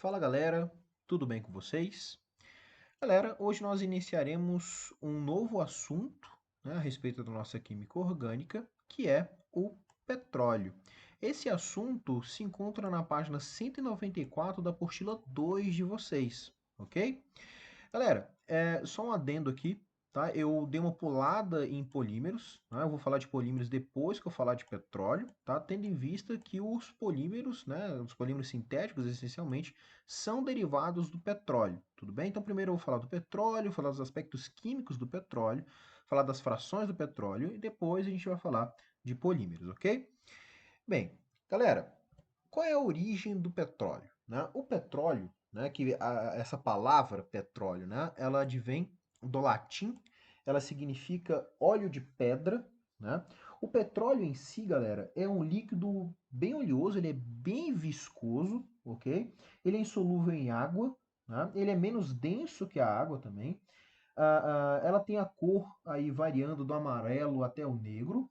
Fala galera, tudo bem com vocês? Galera, hoje nós iniciaremos um novo assunto, né, a respeito da nossa química orgânica, que é o petróleo. Esse assunto se encontra na página 194 da apostila 2 de vocês, ok? Galera, só um adendo aqui, tá? Eu dei uma pulada em polímeros, né? Eu vou falar de polímeros depois que eu falar de petróleo, tá? Tendo em vista que os polímeros, né, os polímeros sintéticos, essencialmente, são derivados do petróleo, tudo bem? Então, primeiro eu vou falar do petróleo, falar dos aspectos químicos do petróleo, falar das frações do petróleo e depois a gente vai falar de polímeros, ok? Bem, galera, qual é a origem do petróleo? Né? O petróleo, né, essa palavra petróleo, né, ela advém do latim, ela significa óleo de pedra. Né? O petróleo em si, galera, é um líquido bem oleoso, ele é bem viscoso, ok? Ele é insolúvel em água, né? Ele é menos denso que a água também. Ela tem a cor aí variando do amarelo até o negro.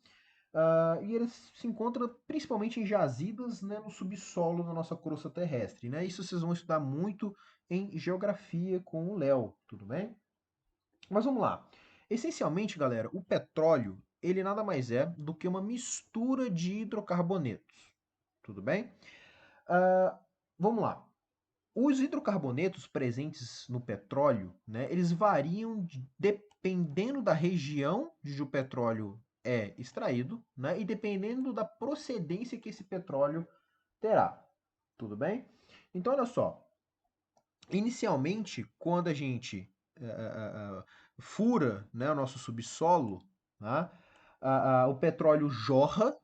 E eles se encontram principalmente em jazidas, né, no subsolo da nossa crosta terrestre. Né? Isso vocês vão estudar muito em geografia com o Léo, tudo bem? Mas vamos lá. Essencialmente, galera, o petróleo, ele nada mais é do que uma mistura de hidrocarbonetos, tudo bem? Ah, vamos lá. Os hidrocarbonetos presentes no petróleo, né, eles variam dependendo da região de onde o petróleo é extraído, né, e dependendo da procedência que esse petróleo terá. Tudo bem? Então, olha só. Inicialmente, quando a gente fura, né, o nosso subsolo, né, o petróleo jorra,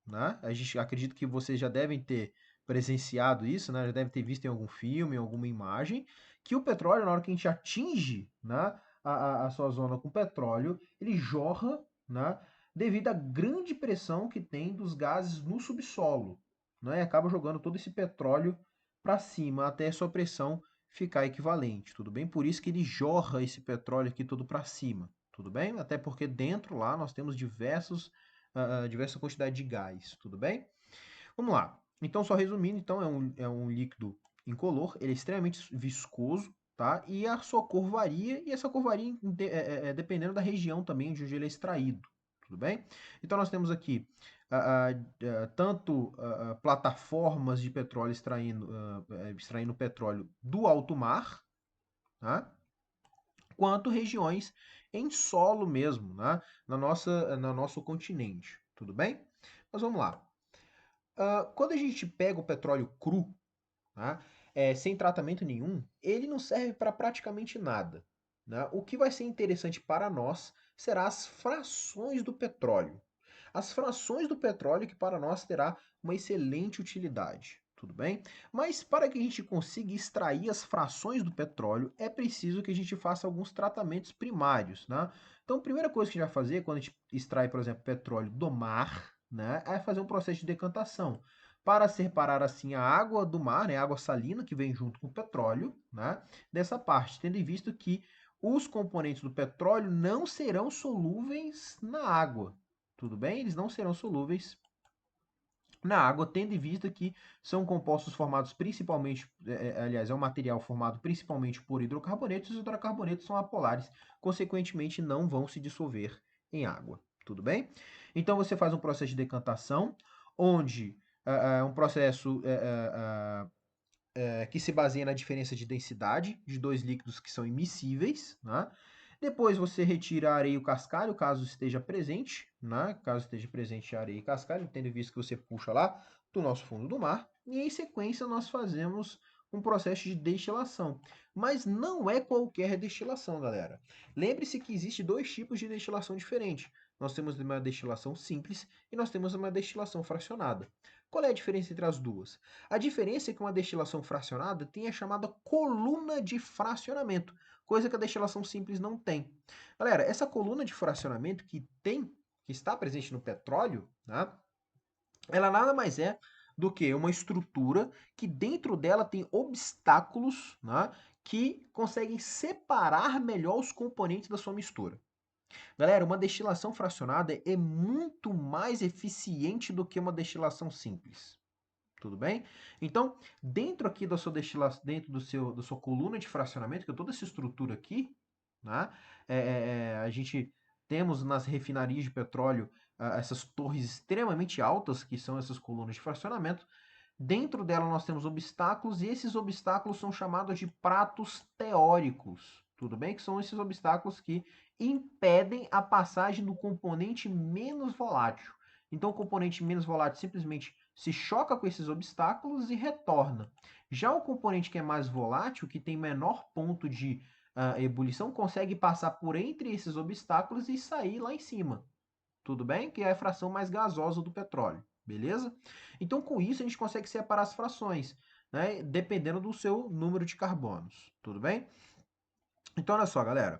né? A gente acredita que vocês já devem ter presenciado isso, né? Já devem ter visto em algum filme, em alguma imagem, que o petróleo, na hora que a gente atinge, né, a sua zona com petróleo, ele jorra, né, devido à grande pressão que tem dos gases no subsolo, né? E acaba jogando todo esse petróleo para cima até a sua pressão ficar equivalente, tudo bem? Por isso que ele jorra esse petróleo aqui todo para cima, tudo bem? Até porque dentro lá nós temos diversa quantidade de gás, tudo bem? Vamos lá. Então, só resumindo, então é um líquido incolor, ele é extremamente viscoso, tá? E a sua cor varia, e essa cor varia dependendo da região também de onde ele é extraído, tudo bem? Então, nós temos aqui tanto plataformas de petróleo extraindo petróleo do alto mar, tá? Quanto regiões em solo mesmo, né? No nosso continente, tudo bem? Mas vamos lá. Quando a gente pega o petróleo cru, né, sem tratamento nenhum, ele não serve para praticamente nada. Né? O que vai ser interessante para nós será as frações do petróleo. As frações do petróleo que para nós terá uma excelente utilidade. Tudo bem? Mas para que a gente consiga extrair as frações do petróleo, é preciso que a gente faça alguns tratamentos primários. Né? Então, a primeira coisa que a gente vai fazer quando a gente extrai, por exemplo, petróleo do mar, né, é fazer um processo de decantação para separar assim a água do mar, né, a água salina que vem junto com o petróleo, né, dessa parte, tendo em vista que os componentes do petróleo não serão solúveis na água. Tudo bem? Eles não serão solúveis na água, tendo em vista que são compostos formados principalmente, aliás, é um material formado principalmente por hidrocarbonetos, e os hidrocarbonetos são apolares, consequentemente não vão se dissolver em água. Tudo bem? Então você faz um processo de decantação, onde é um processo que se baseia na diferença de densidade de dois líquidos que são immiscíveis, né? Depois você retira a areia e o cascalho, caso esteja presente, né? Caso esteja presente a areia e cascalho, tendo visto que você puxa lá do nosso fundo do mar. E em sequência nós fazemos um processo de destilação. Mas não é qualquer destilação, galera. Lembre-se que existe dois tipos de destilação diferentes. Nós temos uma destilação simples e nós temos uma destilação fracionada. Qual é a diferença entre as duas? A diferença é que uma destilação fracionada tem a chamada coluna de fracionamento, coisa que a destilação simples não tem. Galera, essa coluna de fracionamento que está presente no petróleo, né, ela nada mais é do que uma estrutura que dentro dela tem obstáculos, né, que conseguem separar melhor os componentes da sua mistura. Galera, uma destilação fracionada é muito mais eficiente do que uma destilação simples. Tudo bem? Então, dentro aqui da sua destilação, dentro da sua coluna de fracionamento, que é toda essa estrutura aqui, né? A gente temos nas refinarias de petróleo essas torres extremamente altas, que são essas colunas de fracionamento. Dentro dela nós temos obstáculos, e esses obstáculos são chamados de pratos teóricos. Tudo bem? Que são esses obstáculos que impedem a passagem do componente menos volátil. Então, o componente menos volátil simplesmente se choca com esses obstáculos e retorna. Já o componente que é mais volátil, que tem menor ponto de ebulição, consegue passar por entre esses obstáculos e sair lá em cima. Tudo bem? Que é a fração mais gasosa do petróleo. Beleza? Então, com isso, a gente consegue separar as frações, né? Dependendo do seu número de carbonos. Tudo bem? Então, olha só, galera.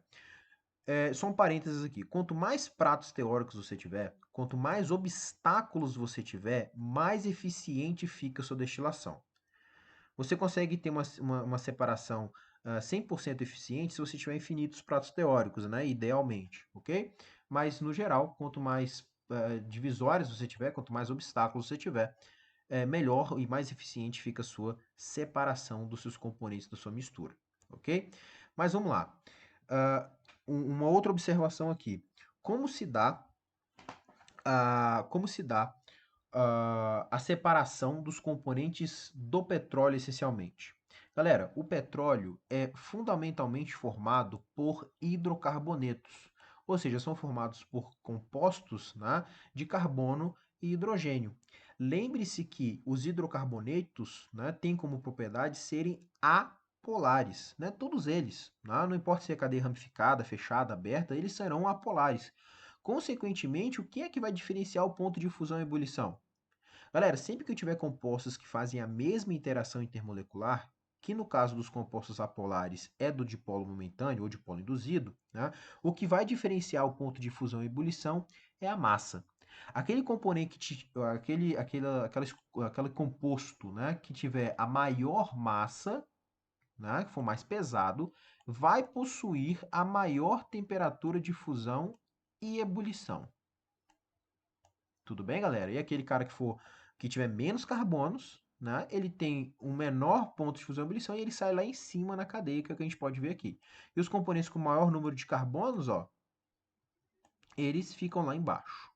Só um parênteses aqui. Quanto mais pratos teóricos você tiver, quanto mais obstáculos você tiver, mais eficiente fica a sua destilação. Você consegue ter uma separação 100% eficiente se você tiver infinitos pratos teóricos, né? Idealmente, ok? Mas, no geral, quanto mais divisórios você tiver, quanto mais obstáculos você tiver, melhor e mais eficiente fica a sua separação dos seus componentes da sua mistura, ok? Mas vamos lá. Uh, uma outra observação aqui. Como se dá a separação dos componentes do petróleo essencialmente? Galera, o petróleo é fundamentalmente formado por hidrocarbonetos, ou seja, são formados por compostos, né, de carbono e hidrogênio. Lembre-se que os hidrocarbonetos, né, têm como propriedade serem apolares, né, todos eles, né, não importa se é cadeia ramificada, fechada, aberta, eles serão apolares. Consequentemente, o que é que vai diferenciar o ponto de fusão e ebulição? Galera, sempre que eu tiver compostos que fazem a mesma interação intermolecular, que no caso dos compostos apolares é do dipolo momentâneo ou dipolo induzido, né, o que vai diferenciar o ponto de fusão e ebulição é a massa. Aquele componente, aquele composto, né, que tiver a maior massa, né, que for mais pesado, vai possuir a maior temperatura de fusão e ebulição. Tudo bem, galera? E aquele cara que tiver menos carbonos, né? Ele tem um menor ponto de fusão e ebulição e ele sai lá em cima na cadeia, que é o que a gente pode ver aqui. E os componentes com maior número de carbonos, ó, eles ficam lá embaixo.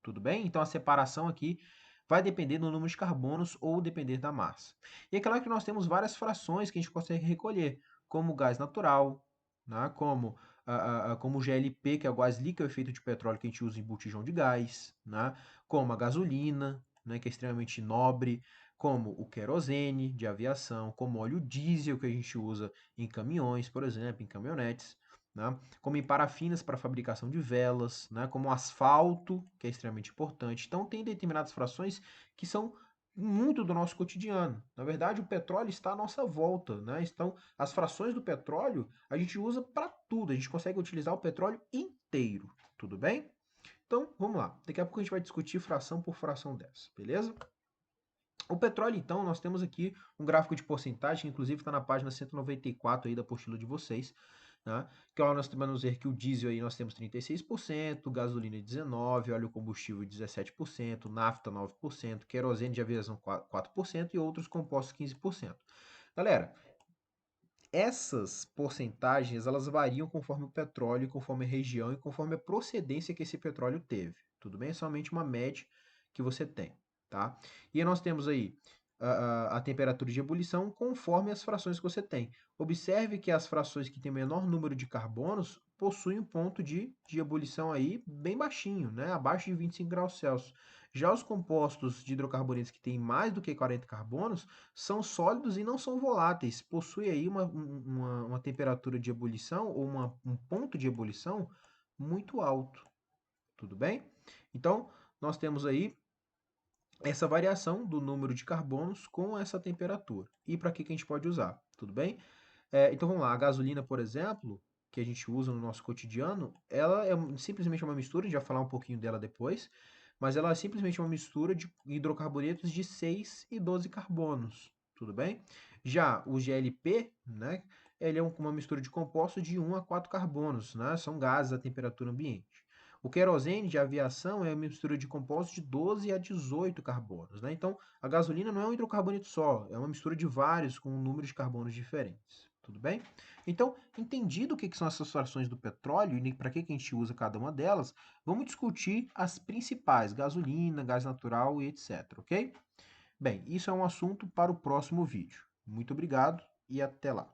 Tudo bem? Então a separação aqui vai depender do número de carbonos ou depender da massa. E é claro que nós temos várias frações que a gente consegue recolher, como o gás natural, né? Como o GLP, que é o gás líquido efeito de petróleo que a gente usa em botijão de gás, né? Como a gasolina, né? Que é extremamente nobre, como o querosene de aviação, como óleo diesel que a gente usa em caminhões, por exemplo, em caminhonetes, né? Como em parafinas para fabricação de velas, né? Como asfalto, que é extremamente importante. Então, tem determinadas frações que são muito do nosso cotidiano. Na verdade, o petróleo está à nossa volta, né? Então, as frações do petróleo a gente usa para tudo, a gente consegue utilizar o petróleo inteiro, tudo bem? Então, vamos lá. Daqui a pouco a gente vai discutir fração por fração dessa, beleza? O petróleo, então, nós temos aqui um gráfico de porcentagem, que inclusive está na página 194 aí da apostila de vocês, né? Que ó, nós vamos ver que o diesel aí nós temos 36%, gasolina 19%, óleo combustível 17%, nafta 9%, querosene de aviação 4% e outros compostos 15%. Galera, essas porcentagens elas variam conforme o petróleo, conforme a região e conforme a procedência que esse petróleo teve. Tudo bem? É somente uma média que você tem, tá? E aí nós temos aí a temperatura de ebulição conforme as frações que você tem. Observe que as frações que têm menor número de carbonos possuem um ponto de ebulição aí bem baixinho, né? Abaixo de 25 graus Celsius. Já os compostos de hidrocarbonetos que têm mais do que 40 carbonos são sólidos e não são voláteis. Possui aí uma temperatura de ebulição ou um ponto de ebulição muito alto. Tudo bem? Então, nós temos aí essa variação do número de carbonos com essa temperatura. E para que a gente pode usar? Tudo bem? Então vamos lá, a gasolina, por exemplo, que a gente usa no nosso cotidiano, ela é simplesmente uma mistura, a gente vai falar um pouquinho dela depois, mas ela é simplesmente uma mistura de hidrocarbonetos de 6 e 12 carbonos, tudo bem? Já o GLP, né, ele é uma mistura de compostos de 1 a 4 carbonos, né, são gases à temperatura ambiente. O querosene de aviação é uma mistura de compostos de 12 a 18 carbonos, né? Então, a gasolina não é um hidrocarboneto só, é uma mistura de vários com um número de carbonos diferentes. Tudo bem? Então, entendido o que são essas frações do petróleo e para que a gente usa cada uma delas, vamos discutir as principais, gasolina, gás natural e etc, ok? Bem, isso é um assunto para o próximo vídeo. Muito obrigado e até lá.